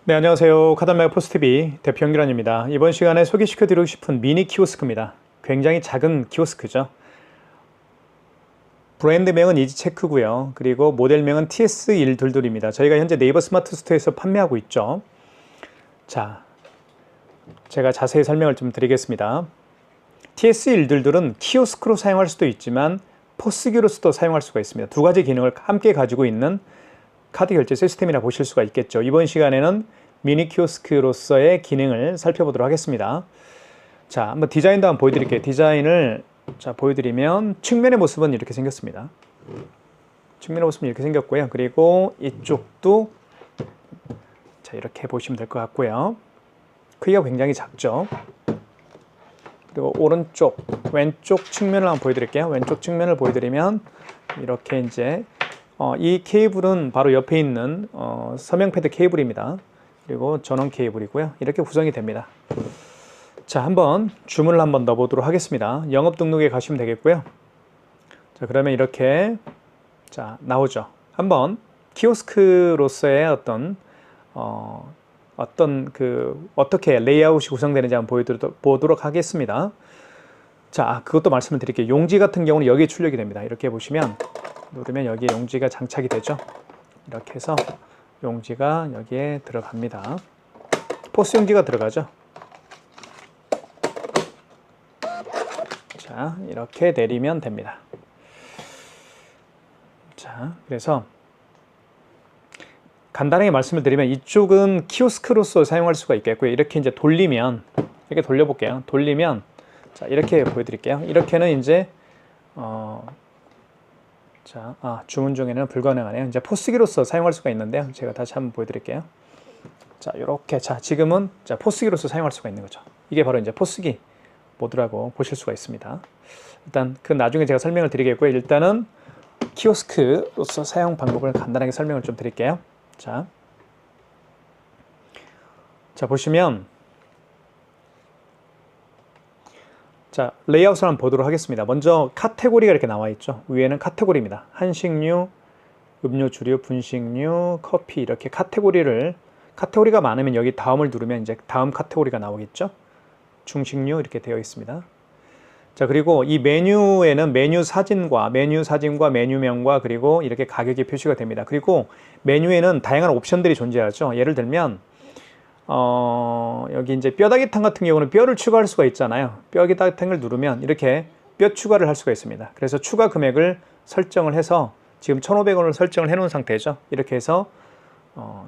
네, 안녕하세요. 카단마의 포스TV 대표 연기란입니다. 이번 시간에 소개시켜드리고 싶은 미니 키오스크입니다. 굉장히 작은 키오스크죠. 브랜드명은 이지체크고요. 그리고 모델명은 TS122입니다. 저희가 현재 네이버 스마트 스토어에서 판매하고 있죠. 자, 제가 자세히 설명을 좀 드리겠습니다. TS122는 키오스크로 사용할 수도 있지만 포스기로서도 사용할 수가 있습니다. 두 가지 기능을 함께 가지고 있는 카드 결제 시스템이라 보실 수가 있겠죠. 이번 시간에는 미니 키오스크로서의 기능을 살펴보도록 하겠습니다. 자, 한번 디자인도 한번 보여드릴게요. 디자인을 보여드리면 측면의 모습은 이렇게 생겼습니다. 측면의 모습은 이렇게 생겼고요. 그리고 이쪽도 이렇게 보시면 될 것 같고요. 크기가 굉장히 작죠. 그리고 오른쪽, 왼쪽 측면을 한번 보여드릴게요. 왼쪽 측면을 보여드리면 이렇게 이제 이 케이블은 바로 옆에 있는 서명 패드 케이블입니다. 그리고 전원 케이블이고요. 이렇게 구성이 됩니다. 자, 한번 주문을 한번 넣어보도록 하겠습니다. 영업 등록에 가시면 되겠고요. 자, 그러면 이렇게 나오죠. 한번 키오스크로서의 어떻게 레이아웃이 구성되는지 한번 보도록 하겠습니다. 자, 그것도 말씀을 드릴게요. 용지 같은 경우는 여기에 출력이 됩니다. 이렇게 보시면 누르면 여기에 용지가 장착이 되죠. 이렇게 해서 용지가 여기에 들어갑니다. 포스 용지가 들어가죠. 자, 이렇게 내리면 됩니다. 자, 그래서 간단하게 말씀을 드리면 이쪽은 키오스크로서 사용할 수가 있겠고요. 이렇게 이제 돌리면, 이렇게 돌려볼게요. 돌리면, 자, 이렇게 보여드릴게요. 이렇게는 이제 주문 중에는 불가능하네요. 이제 포스기로서 사용할 수가 있는데요. 제가 다시 한번 보여드릴게요. 자, 이렇게. 자, 지금은 포스기로서 사용할 수가 있는 거죠. 이게 바로 이제 포스기 모드라고 보실 수가 있습니다. 일단 그 나중에 제가 설명을 드리겠고요. 일단은 키오스크로서 사용 방법을 간단하게 설명을 좀 드릴게요. 자, 보시면 레이아웃을 한번 보도록 하겠습니다. 먼저 카테고리가 이렇게 나와 있죠. 위에는 카테고리입니다. 한식류, 음료, 주류, 분식류, 커피 이렇게 카테고리가 많으면 여기 다음을 누르면 이제 다음 카테고리가 나오겠죠. 중식류 이렇게 되어 있습니다. 자, 그리고 이 메뉴에는 메뉴 사진과 메뉴명과 그리고 이렇게 가격이 표시가 됩니다. 그리고 메뉴에는 다양한 옵션들이 존재하죠. 예를 들면 여기 이제 뼈다귀탕 같은 경우는 뼈를 추가할 수가 있잖아요. 뼈다귀탕을 누르면 이렇게 뼈 추가를 할 수가 있습니다. 그래서 추가 금액을 설정을 해서 지금 1,500원을 설정을 해 놓은 상태죠. 이렇게 해서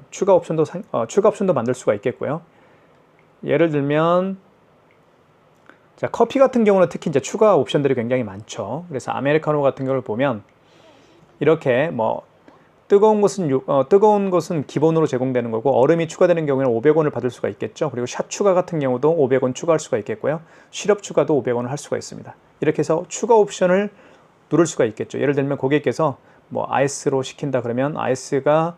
추가 옵션도 만들 수가 있겠고요. 예를 들면 커피 같은 경우는 특히 이제 추가 옵션들이 굉장히 많죠. 그래서 아메리카노 같은 경우를 보면 이렇게 뜨거운 것은 기본으로 제공되는 거고 얼음이 추가되는 경우에는 500원을 받을 수가 있겠죠. 그리고 샷 추가 같은 경우도 500원 추가할 수가 있겠고요. 시럽 추가도 500원을 할 수가 있습니다. 이렇게 해서 추가 옵션을 누를 수가 있겠죠. 예를 들면 고객께서 아이스로 시킨다 그러면 아이스가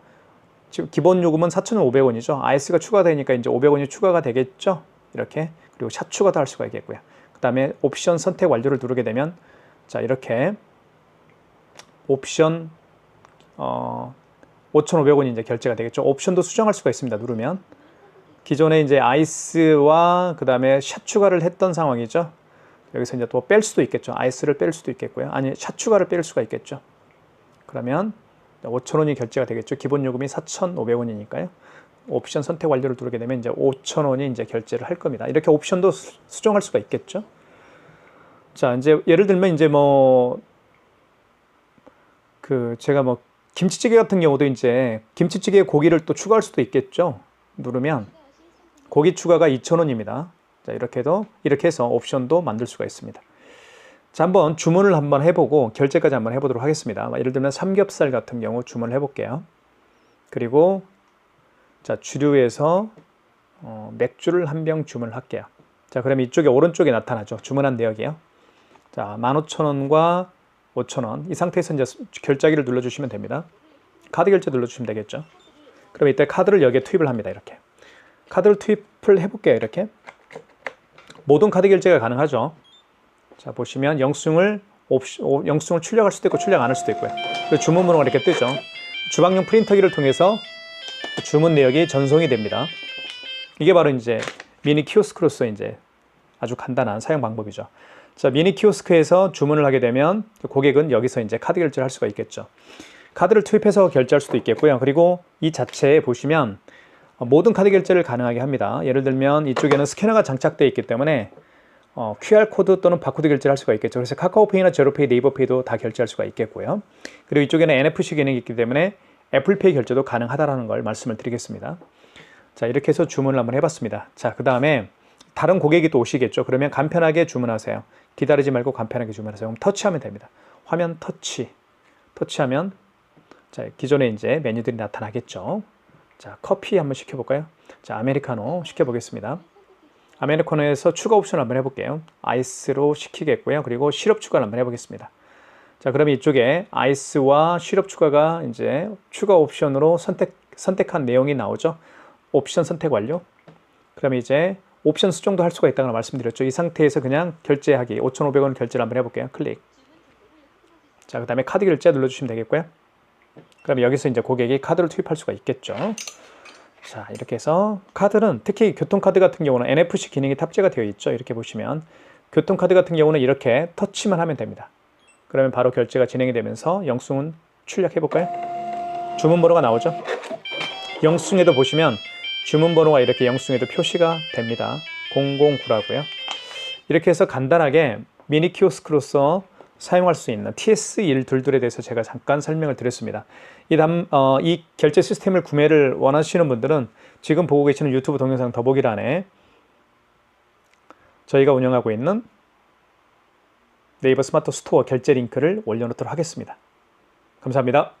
지금 기본 요금은 4,500원이죠. 아이스가 추가되니까 이제 500원이 추가가 되겠죠. 이렇게. 그리고 샷 추가도 할 수가 있겠고요. 그 다음에 옵션 선택 완료를 누르게 되면 이렇게 옵션 5,500원이 이제 결제가 되겠죠. 옵션도 수정할 수가 있습니다. 누르면 기존에 이제 아이스와 그 다음에 샷 추가를 했던 상황이죠. 여기서 이제 또 뺄 수도 있겠죠. 아이스를 뺄 수도 있겠고요. 아니 샷 추가를 뺄 수가 있겠죠. 그러면 5,000원이 결제가 되겠죠. 기본 요금이 4,500원이니까요. 옵션 선택 완료를 누르게 되면 이제 5,000원이 이제 결제를 할 겁니다. 이렇게 옵션도 수정할 수가 있겠죠. 자, 이제 예를 들면 이제 제가 김치찌개 같은 경우도 이제 김치찌개에 고기를 또 추가할 수도 있겠죠. 누르면 고기 추가가 2,000원입니다. 자, 이렇게 해서 옵션도 만들 수가 있습니다. 자, 한번 주문을 한번 해보고 결제까지 한번 해보도록 하겠습니다. 예를 들면 삼겹살 같은 경우 주문을 해볼게요. 그리고 주류에서 맥주를 한 병 주문을 할게요. 자, 그러면 이쪽에 오른쪽에 나타나죠. 주문한 내역이요. 자, 15,000원과 5,000원. 이 상태에서 이제 결제하기를 눌러주시면 됩니다. 카드 결제 눌러주시면 되겠죠. 그럼 이때 카드를 여기에 투입을 합니다. 이렇게. 카드를 투입을 해볼게요. 이렇게. 모든 카드 결제가 가능하죠. 자, 보시면 영수증을 출력할 수도 있고 출력 안 할 수도 있고요. 그리고 주문번호가 이렇게 뜨죠. 주방용 프린터기를 통해서 주문 내역이 전송이 됩니다. 이게 바로 이제 미니 키오스크로서 이제 아주 간단한 사용 방법이죠. 자, 미니 키오스크에서 주문을 하게 되면 고객은 여기서 이제 카드 결제를 할 수가 있겠죠. 카드를 투입해서 결제할 수도 있겠고요. 그리고 이 자체에 보시면 모든 카드 결제를 가능하게 합니다. 예를 들면 이쪽에는 스캐너가 장착되어 있기 때문에 QR코드 또는 바코드 결제를 할 수가 있겠죠. 그래서 카카오페이나 제로페이, 네이버페이도 다 결제할 수가 있겠고요. 그리고 이쪽에는 NFC 기능이 있기 때문에 애플페이 결제도 가능하다는 걸 말씀을 드리겠습니다. 자, 이렇게 해서 주문을 한번 해봤습니다. 자, 그 다음에 다른 고객이 또 오시겠죠. 그러면 간편하게 주문하세요. 기다리지 말고 간편하게 주문하세요. 그럼 터치하면 됩니다. 화면 터치하면 자, 기존에 이제 메뉴들이 나타나겠죠. 자, 커피 한번 시켜볼까요? 자, 아메리카노 시켜보겠습니다. 아메리카노에서 추가 옵션을 한번 해볼게요. 아이스로 시키겠고요. 그리고 시럽 추가를 한번 해보겠습니다. 자, 그러면 이쪽에 아이스와 시럽 추가가 이제 추가 옵션으로 선택한 내용이 나오죠. 옵션 선택 완료. 그러면 이제 옵션 수정도 할 수가 있다고 말씀드렸죠. 이 상태에서 그냥 결제하기 5,500원 결제를 한번 해볼게요. 클릭. 자, 그 다음에 카드 결제 눌러주시면 되겠고요. 그럼 여기서 이제 고객이 카드를 투입할 수가 있겠죠. 자, 이렇게 해서 카드는 특히 교통카드 같은 경우는 NFC 기능이 탑재가 되어 있죠. 이렇게 보시면 교통카드 같은 경우는 이렇게 터치만 하면 됩니다. 그러면 바로 결제가 진행이 되면서 영수증 출력해볼까요? 주문번호가 나오죠. 영수증에도 보시면 주문번호가 이렇게 영수증에도 표시가 됩니다. 009라고요. 이렇게 해서 간단하게 미니 키오스크로서 사용할 수 있는 TS122에 대해서 제가 잠깐 설명을 드렸습니다. 이 결제 시스템을 구매를 원하시는 분들은 지금 보고 계시는 유튜브 동영상 더보기란에 저희가 운영하고 있는 네이버 스마트 스토어 결제 링크를 올려놓도록 하겠습니다. 감사합니다.